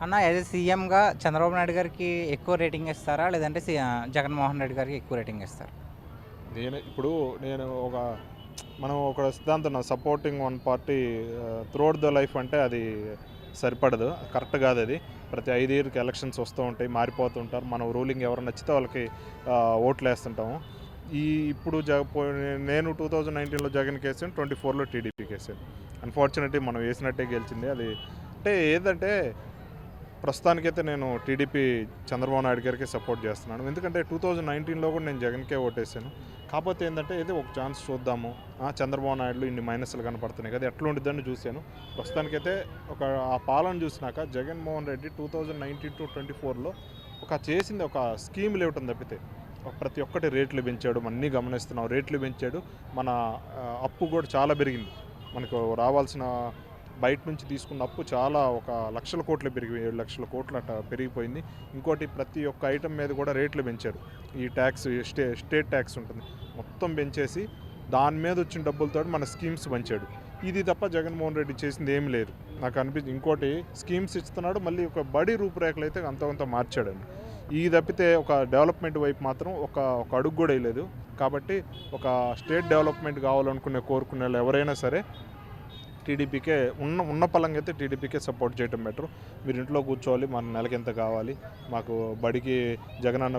అన్న as a సీఎంగా చంద్రబాబు నాయుడు గారికి ఎక్కువ రేటింగ్ ఇస్తారా? లేదంటే జగన్మోహన్ రెడ్డి గారికి ఎక్కువ రేటింగ్ ఇస్తారా? నేను మనం ఒక సిద్ధాంతం supporting one party throughout the life అంటే అది సరిపడదు, కరెక్ట్ కాదు. అది ప్రతి 5 ఇయర్కి ఎలక్షన్స్ వస్తూ ఉంటాయి, మారిపోతూ ఉంటారు. మనం రూలింగ్ ఎవరు నచ్చితే వాళ్ళకి ఓట్లు వేస్తుంటాము. ఈ ఇప్పుడు నేను 2019లో జగన్ కేసాను, 24లో టీడీపీ కేసాను. అన్ఫార్చునేట్లీ మనం వేసినట్టే గెలిచింది. అది అంటే ఏంటంటే ప్రస్తుతానికైతే నేను టీడీపీ చంద్రబాబు నాయుడు గారికి సపోర్ట్ చేస్తున్నాను. ఎందుకంటే 2019లో కూడా నేను జగన్కే ఓటేసాను. కాకపోతే ఏంటంటే ఇది ఒక ఛాన్స్ చూద్దాము, చంద్రబాబు నాయుడులో ఇన్ని మైనస్లు కనపడుతున్నాయి కదా, ఎట్లా ఉంటుందని చూశాను. ప్రస్తుతానికైతే ఆ పాలన చూసినాక జగన్మోహన్ రెడ్డి 2019 to 24లో చేసింది ఒక స్కీములు ఇవ్వటం తప్పితే ప్రతి ఒక్కటి రేట్లు పెంచాడు. అన్నీ గమనిస్తున్నాం, రేట్లు పెంచాడు. మన అప్పు కూడా చాలా పెరిగింది. మనకు రావాల్సిన బయట నుంచి తీసుకున్న అప్పు చాలా 1,00,000 కోట్లు పెరిగి 7,00,000 కోట్లు అట్లా పెరిగిపోయింది. ఇంకోటి ప్రతి ఒక్క ఐటెం మీద కూడా రేట్లు పెంచారు. ఈ ట్యాక్స్ స్టేట్ ట్యాక్స్ ఉంటుంది, మొత్తం పెంచేసి దాని మీద వచ్చిన డబ్బులతో మన స్కీమ్స్ పంచాడు. ఇది తప్ప జగన్మోహన్ రెడ్డి చేసింది ఏమి లేదు నాకు అనిపించింది. ఇంకోటి స్కీమ్స్ ఇస్తున్నాడు, మళ్ళీ ఒక బడి రూపురేఖలు అయితే అంత మార్చాడండి. ఈ తప్పితే ఒక డెవలప్మెంట్ వైపు మాత్రం ఒక అడుగు కూడా వేయలేదు. కాబట్టి ఒక స్టేట్ డెవలప్మెంట్ కావాలనుకునే కోరుకునే వాళ్ళు ఎవరైనా సరే టీడీపీకే ఉన్న పలంగా అయితే టీడీపీకే సపోర్ట్ చేయడం బెటర్. మీరు ఇంట్లో కూర్చోవాలి, మన నెలకి ఎంత కావాలి, మాకు బడికి జగన్ అన్న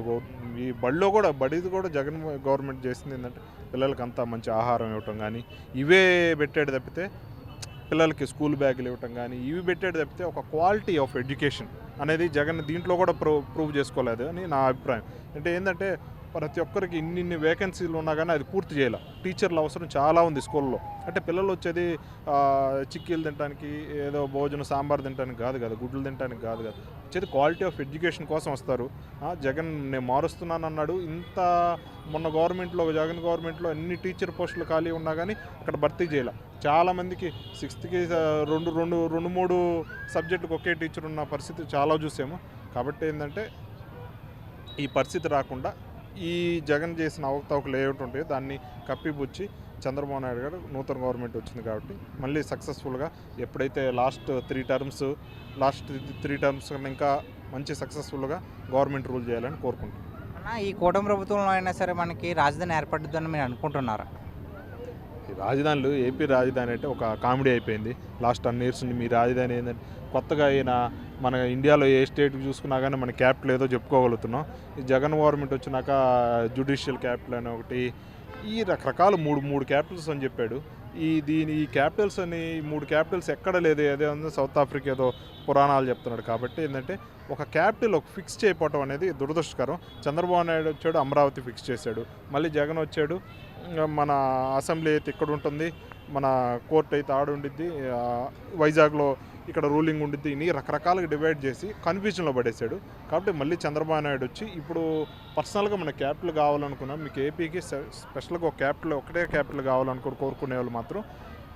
ఈ బడిది కూడా జగన్ గవర్నమెంట్ చేసింది ఏంటంటే పిల్లలకి అంతా మంచి ఆహారం ఇవ్వటం కానీ ఇవే పెట్టాడు తప్పితే, పిల్లలకి స్కూల్ బ్యాగులు ఇవ్వటం కానీ ఇవి పెట్టాడు తప్పితే ఒక క్వాలిటీ ఆఫ్ ఎడ్యుకేషన్ అనేది జగన్ దీంట్లో కూడా ప్రూవ్ చేసుకోలేదు అని నా అభిప్రాయం. అంటే ఏంటంటే ప్రతి ఒక్కరికి ఇన్ని వేకెన్సీలు ఉన్నా కానీ అది పూర్తి చేయాలి. టీచర్ల అవసరం చాలా ఉంది స్కూల్లో. అంటే పిల్లలు వచ్చేది చిక్కీలు తినడానికి, ఏదో భోజనం సాంబార్ తినడానికి కాదు కదా, గుడ్లు తినడానికి కాదు కదా, వచ్చేది క్వాలిటీ ఆఫ్ ఎడ్యుకేషన్ కోసం వస్తారు. జగన్ నేను మారుస్తున్నాను అన్నాడు. మొన్న జగన్ గవర్నమెంట్లో అన్ని టీచర్ పోస్టులు ఖాళీ ఉన్నా కానీ అక్కడ భర్తీ చేయాలి. చాలామందికి 6th రెండు మూడు సబ్జెక్టులకు ఒకే టీచర్ ఉన్న పరిస్థితి చాలా చూసాము. కాబట్టి ఏంటంటే ఈ పరిస్థితి రాకుండా ఈ జగన్ చేసిన అవకతవకలు ఏమిటి ఉంటాయో దాన్ని కప్పిపుచ్చి చంద్రబాబు నాయుడు గారు నూతన గవర్నమెంట్ వచ్చింది కాబట్టి మళ్ళీ సక్సెస్ఫుల్గా ఎప్పుడైతే లాస్ట్ త్రీ టర్మ్స్ ఇంకా మంచి సక్సెస్ఫుల్గా గవర్నమెంట్ రూల్ చేయాలని కోరుకుంటున్నాను. అన్న ఈ కూటమి ప్రభుత్వంలో అయినా సరే మనకి రాజధాని ఏర్పడుతుందని మీరు అనుకుంటున్నారా? ఈ రాజధానులు ఏపీ రాజధాని అంటే ఒక కామెడీ అయిపోయింది. లాస్ట్ 10 years మీ రాజధాని ఏంటంటే కొత్తగా మన ఇండియాలో ఏ స్టేట్కి చూసుకున్నా కానీ మన క్యాపిటల్ ఏదో చెప్పుకోగలుగుతున్నాం. ఈ జగన్ గవర్నమెంట్ వచ్చినాక జ్యుడిషియల్ క్యాపిటల్ అని ఒకటి, ఈ రకరకాల మూడు క్యాపిటల్స్ అని చెప్పాడు. ఈ క్యాపిటల్స్ అని 3 క్యాపిటల్స్ ఎక్కడ లేదు, ఏదో సౌత్ ఆఫ్రికా ఏదో పురాణాలు చెప్తున్నాడు. కాబట్టి ఏంటంటే ఒక క్యాపిటల్ ఫిక్స్ చేయకపోవటం అనేది దురదృష్టకరం. చంద్రబాబు నాయుడు వచ్చాడు, అమరావతి ఫిక్స్ చేశాడు. మళ్ళీ జగన్ వచ్చాడు, మన అసెంబ్లీ అయితే ఇక్కడ ఉంటుంది, మన కోర్టు అయితే ఆడ ఉండిద్ది, వైజాగ్లో ఇక్కడ రూలింగ్ ఉండిద్ది. ఇన్ని రకరకాలుగా డివైడ్ చేసి కన్ఫ్యూజన్లో పడేశాడు. కాబట్టి మళ్ళీ చంద్రబాబు నాయుడు వచ్చి ఇప్పుడు పర్సనల్గా మన క్యాపిటల్ కావాలనుకున్నాం, మీకు ఏపీకి స్పెషల్గా ఒకటే క్యాపిటల్ కోరుకునే వాళ్ళు మాత్రం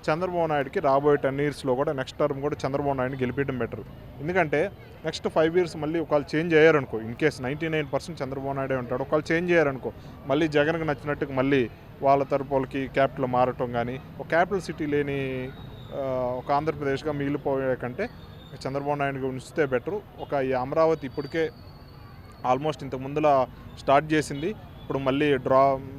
చంద్రబాబు నాయుడుకి రాబోయే 10 yearsలో కూడా నెక్స్ట్ టర్మ్ కూడా చంద్రబాబు నాయుడుని గెలిపించడం బెటర్. ఎందుకంటే నెక్స్ట్ 5 years మళ్ళీ ఒకవేళ చేంజ్ అయ్యారనుకో, ఇన్ కేస్ 99% చంద్రబాబు నాయుడే ఉంటాడు, ఒకవేళ చేంజ్ అయ్యారనుకో మళ్ళీ జగన్కి నచ్చినట్టుగా మళ్ళీ వాళ్ళ తరపు వాళ్ళకి క్యాపిటల్ మారటం కానీ, ఒక క్యాపిటల్ సిటీ లేని ఒక ఆంధ్రప్రదేశ్గా మిగిలిపోయే కంటే చంద్రబాబు నాయుడు ఉంచితే బెటరు. ఈ అమరావతి ఇప్పటికే ఆల్మోస్ట్ ఇంతకు ముందులా స్టార్ట్ చేసింది, ఇప్పుడు మళ్ళీ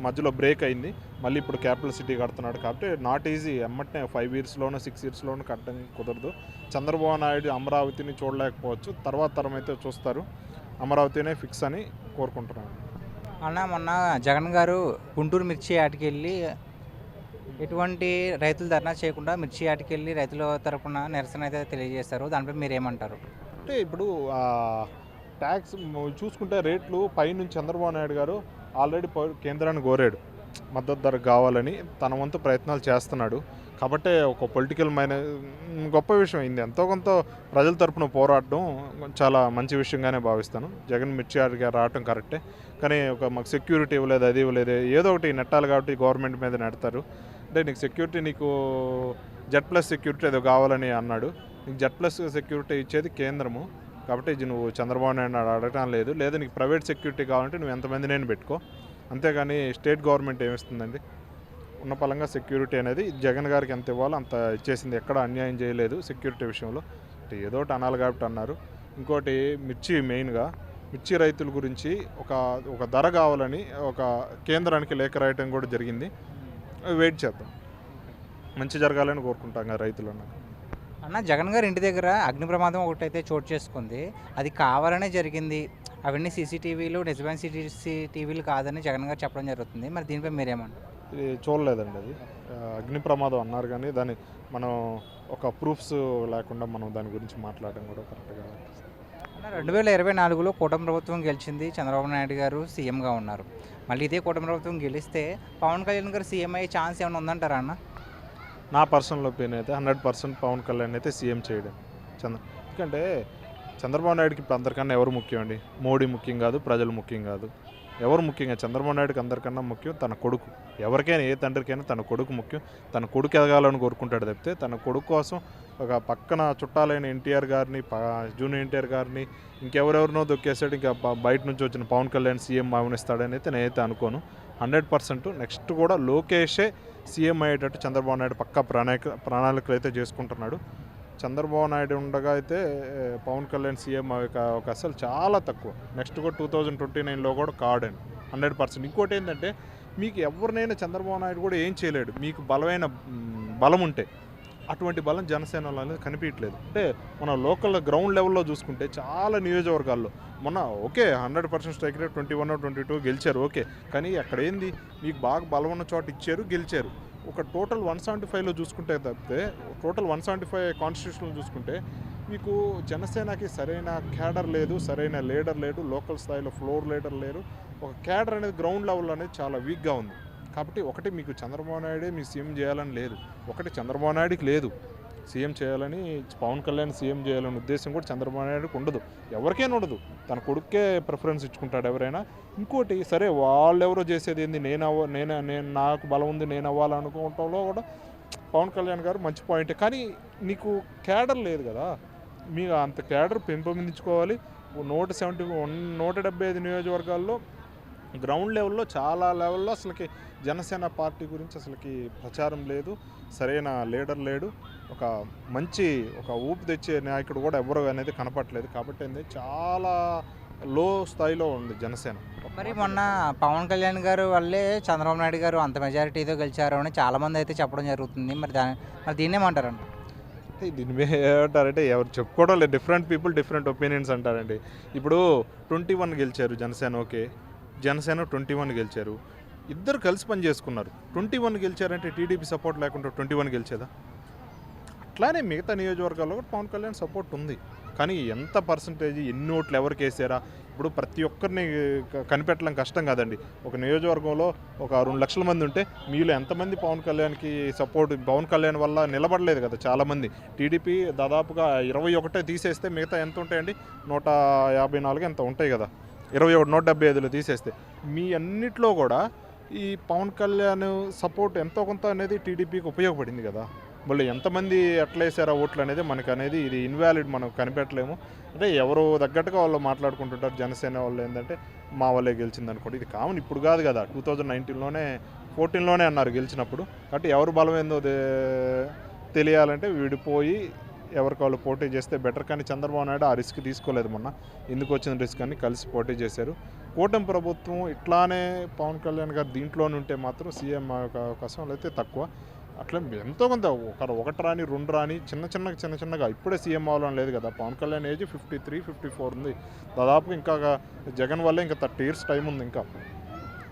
మధ్యలో బ్రేక్ అయింది, మళ్ళీ ఇప్పుడు క్యాపిటల్ సిటీ కడుతున్నాడు. కాబట్టి నాట్ ఈజీ, ఎమ్మటనే 5 yearsలోనూ 6 yearsలోనూ కట్టడం కుదరదు. చంద్రబాబు నాయుడు అమరావతిని చూడలేకపోవచ్చు, తర్వాత తరం అయితే చూస్తారు. అమరావతినే ఫిక్స్ అని కోరుకుంటున్నాను. అన్న మొన్న జగన్ గారు గుంటూరు మిర్చి యార్డ్కి వెళ్ళి ఎటువంటి రైతులు ధర్నా చేయకుండా మిర్చి యార్డ్కి వెళ్ళి రైతుల తరపున నిరసన అయితే తెలియజేస్తారు. దానిపై మీరు ఏమంటారు? అంటే ఇప్పుడు ట్యాక్స్ చూసుకుంటే రేట్లు పైనుంచి చంద్రబాబు నాయుడు గారు ఆల్రెడీ కేంద్రాన్ని కోరాడు, మద్దతు ధర కావాలని తన వంతు ప్రయత్నాలు చేస్తున్నాడు. కాబట్టి ఒక పొలిటికల్ గొప్ప విషయం అయింది. ఎంతో కొంత ప్రజల తరపున పోరాడడం చాలా మంచి విషయంగానే భావిస్తాను. జగన్ మిర్చి యార్డ్కి రావటం కరెక్టే, కానీ మాకు సెక్యూరిటీ ఇవ్వలేదు, అది ఇవ్వలేదు, ఏదో ఒకటి నెట్టాలి కాబట్టి గవర్నమెంట్ మీద నెడతారు. అంటే నీకు సెక్యూరిటీ, నీకు Z+ సెక్యూరిటీ ఏదో కావాలని అన్నాడు. నీకు Z+ సెక్యూరిటీ ఇచ్చేది కేంద్రము. కాబట్టి ఇది నువ్వు చంద్రబాబు నాయుడు అడగటం లేదు, లేదా నీకు ప్రైవేట్ సెక్యూరిటీ కావాలంటే నువ్వు ఎంతమందినైనా పెట్టుకో, అంతేగాని స్టేట్ గవర్నమెంట్ ఏమిస్తుందండి? ఉన్న పలంగా సెక్యూరిటీ అనేది జగన్ గారికి ఎంత ఇవ్వాలో అంత ఇచ్చేసింది, ఎక్కడ అన్యాయం చేయలేదు సెక్యూరిటీ విషయంలో. ఏదో ఒకటి అనాలి కాబట్టి అన్నారు. ఇంకోటి మిర్చి మెయిన్గా మిర్చి రైతుల గురించి ఒక ధర కావాలని ఒక కేంద్రానికి లేఖ రాయటం కూడా జరిగింది. వెయిట్ చేద్దాం, మంచి జరగాలని కోరుకుంటాం కదా రైతులు అన్నాక. అన్న, జగన్ గారి ఇంటి దగ్గర అగ్ని ప్రమాదం ఒకటైతే చోటు చేసుకుంది. అది కావాలనే జరిగింది, అవన్నీ సీసీటీవీలు నిజమైన సీసీటీవీలు కాదని జగన్ గారు చెప్పడం జరుగుతుంది. మరి దీనిపై మీరేమంటారు? ఇది చూడలేదండి, అది అగ్ని ప్రమాదం అన్నారు కానీ దాన్ని మనం ఒక ప్రూఫ్స్ లేకుండా మనం దాని గురించి మాట్లాడడం కూడా కరెక్ట్గా. అన్న, 2024లో కూటమి ప్రభుత్వం గెలిచింది, చంద్రబాబు నాయుడు గారు సీఎంగా ఉన్నారు. మళ్ళీ ఇదే కూటమి ప్రభుత్వం గెలిస్తే పవన్ కళ్యాణ్ గారు సీఎం అయ్యే ఛాన్స్ ఏమైనా ఉందంటారా అన్న? నా పర్సనల్ ఒపీనియన్ అయితే 100% పవన్ కళ్యాణ్ అయితే సీఎం చేయడం. ఎందుకంటే చంద్రబాబు నాయుడుకి ఇప్పుడు అందరికన్నా ఎవరు ముఖ్యం అండి? మోడీ ముఖ్యం కాదు, ప్రజలు ముఖ్యం కాదు. ఎవరు ముఖ్యంగా చంద్రబాబు నాయుడుకి అందరికన్నా ముఖ్యం తన కొడుకు. ఎవరికైనా ఏ తండ్రికైనా తన కొడుకు ముఖ్యం. తన కొడుకు ఎదగాలని కోరుకుంటాడు తప్పితే తన కొడుకు కోసం ఒక పక్కన చుట్టాలైన ఎన్టీఆర్ గారిని, జూనియర్ ఎన్టీఆర్ గారిని, ఇంకెవరెవరినో దొక్కేసాడు. ఇంకా బయట నుంచి వచ్చిన పవన్ కళ్యాణ్ సీఎం అవనిస్తాడని అయితే నేనైతే అనుకోను. 100% నెక్స్ట్ కూడా లోకేషే సీఎం అయ్యేటట్టు చంద్రబాబు నాయుడు పక్కా ప్రణాళికలు అయితే చేసుకుంటున్నాడు. చంద్రబాబు నాయుడు ఉండగా అయితే పవన్ కళ్యాణ్ సీఎం అవకాశాలు చాలా తక్కువ. నెక్స్ట్ కూడా 2029లో కూడా కాడండి 100%. ఇంకోటి ఏంటంటే మీకు ఎవరినైనా చంద్రబాబు నాయుడు కూడా ఏం చేయలేడు. మీకు బలం ఉంటే అటువంటి బలం జనసేనలో అనేది కనిపించట్లేదు. అంటే మన లోకల్ గ్రౌండ్ లెవెల్లో చూసుకుంటే చాలా నియోజకవర్గాల్లో మొన్న ఓకే 100% స్ట్రైక్ రేట్ 21, 22 గెలిచారు ఓకే. కానీ అక్కడ ఏంది, మీకు బాగా బలం ఉన్న చోట ఇచ్చారు, గెలిచారు. ఒక టోటల్ 175లో చూసుకుంటే తప్పితే టోటల్ 175 కాన్స్టిట్యూషన్లో చూసుకుంటే మీకు జనసేనకి సరైన క్యాడర్ లేదు, సరైన లీడర్ లేడు, లోకల్ స్థాయిలో ఫ్లోర్ లీడర్ లేరు. ఒక క్యాడర్ అనేది గ్రౌండ్ లెవెల్ అనేది చాలా వీక్గా ఉంది. కాబట్టి ఒకటి మీకు చంద్రబాబు నాయుడే మీ సీఎం చేయాలని లేదు, ఒకటి చంద్రబాబు నాయుడికి లేదు సీఎం చేయాలని, పవన్ కళ్యాణ్ సీఎం చేయాలనే ఉద్దేశం కూడా చంద్రబాబు నాయుడుకి ఉండదు, ఎవరికైనా ఉండదు. తన కొడుకే ప్రిఫరెన్స్ ఇచ్చుకుంటాడు ఎవరైనా. ఇంకోటి సరే వాళ్ళెవరో చేసేది ఏంది, నేను నాకు బలం ఉంది నేను అవ్వాలనుకోవటంలో కూడా పవన్ కళ్యాణ్ గారు మంచి పాయింటే. కానీ నీకు క్యాడర్ లేదు కదా, మీకు అంత క్యాడర్ పెంపొందించుకోవాలి. 175 నియోజకవర్గాల్లో గ్రౌండ్ లెవెల్లో చాలా లెవెల్లో అసలుకి జనసేన పార్టీ గురించి అసలుకి ప్రచారం లేదు, సరైన లీడర్ లేడు, ఒక ఊపు తెచ్చే నాయకుడు కూడా ఎవరు అనేది కనపట్లేదు. కాబట్టి ఏంది చాలా లో స్థాయిలో ఉంది జనసేన. మరి మొన్న పవన్ కళ్యాణ్ గారు వల్లే చంద్రబాబు నాయుడు గారు అంత మెజారిటీతో గెలిచారు అని చాలామంది అయితే చెప్పడం జరుగుతుంది. మరి దీన్నేమంటారండి? దీని మీద ఏమంటారంటే ఎవరు చెప్పుకోవడం లేదు, డిఫరెంట్ పీపుల్ డిఫరెంట్ ఒపీనియన్స్ అంటారండి. ఇప్పుడు 21 గెలిచారు జనసేన, ఓకే జనసేన 21 గెలిచారు, ఇద్దరు కలిసి పని చేసుకున్నారు. 21 గెలిచారంటే టీడీపీ సపోర్ట్ లేకుండా 21 గెలిచేదా? అట్లానే మిగతా నియోజకవర్గాల్లో కూడా పవన్ కళ్యాణ్ సపోర్ట్ ఉంది. కానీ ఎంత పర్సంటేజ్, ఎన్ని ఓట్లు ఎవరికి వేసారా, ఇప్పుడు ప్రతి ఒక్కరిని కనిపెట్టడం కష్టం కాదండి. ఒక నియోజకవర్గంలో ఒక 2 లక్షల మంది ఉంటే మీలో ఎంతమంది పవన్ కళ్యాణ్కి సపోర్ట్, పవన్ కళ్యాణ్ వల్ల నిలబడలేదు కదా చాలామంది. టీడీపీ దాదాపుగా 21 తీసేస్తే మిగతా ఎంత ఉంటాయండి, 154 ఎంత ఉంటాయి కదా, 21 175లో తీసేస్తే మీ అన్నిట్లో కూడా ఈ పవన్ కళ్యాణ్ సపోర్ట్ ఎంతో కొంత అనేది టీడీపీకి ఉపయోగపడింది కదా. మళ్ళీ ఎంతమంది ఎట్లా వేసారా ఓట్లు అనేది మనకు అనేది ఇది ఇన్వాలిడ్, మనం కనిపెట్టలేము. అంటే ఎవరు తగ్గట్టుగా వాళ్ళు మాట్లాడుకుంటుంటారు. జనసేన వాళ్ళు ఏంటంటే మా వాళ్ళే గెలిచింది అనుకోండి, ఇది కామన్, ఇప్పుడు కాదు కదా, 2019లోనే 14లోనే అన్నారు గెలిచినప్పుడు. కాబట్టి ఎవరు బలమైందో తెలియాలంటే విడిపోయి ఎవరికి వాళ్ళు పోటీ చేస్తే బెటర్. కానీ చంద్రబాబు నాయుడు ఆ రిస్క్ తీసుకోలేదు. మొన్న ఎందుకు వచ్చిన రిస్క్ అని కలిసి పోటీ చేశారు. కూటమి ప్రభుత్వం ఇట్లానే పవన్ కళ్యాణ్ గారు దీంట్లోనే ఉంటే మాత్రం సీఎం అవకాశం అయితే తక్కువ. అట్లా ఎంతో కొంత ఒకటి రాని 2 రాని చిన్నగా ఇప్పుడే సీఎం అవ్వాలని లేదు కదా. పవన్ కళ్యాణ్ ఏజ్ 53, 54 ఉంది. దాదాపు ఇంకా జగన్ వల్లే ఇంకా 30 years టైం ఉంది, ఇంకా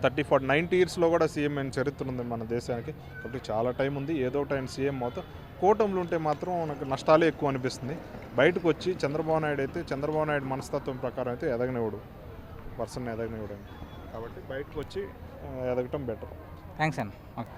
30, 40, 90 yearsలో కూడా సీఎం అయిన చరిత్ర ఉంది మన దేశానికి. కాబట్టి చాలా టైం ఉంది, ఏదో టైం సీఎం అవుతాం. కూటమిలో ఉంటే మాత్రం నాకు నష్టాలే ఎక్కువ అనిపిస్తుంది. బయటకు వచ్చి చంద్రబాబు నాయుడు మనస్తత్వం ప్రకారం అయితే ఎదగనివ్వడు, పర్సన్ ఎదగనివ్వడు. కాబట్టి బయటకు వచ్చి ఎదగటం బెటర్. థ్యాంక్స్ అండి. ఓకే.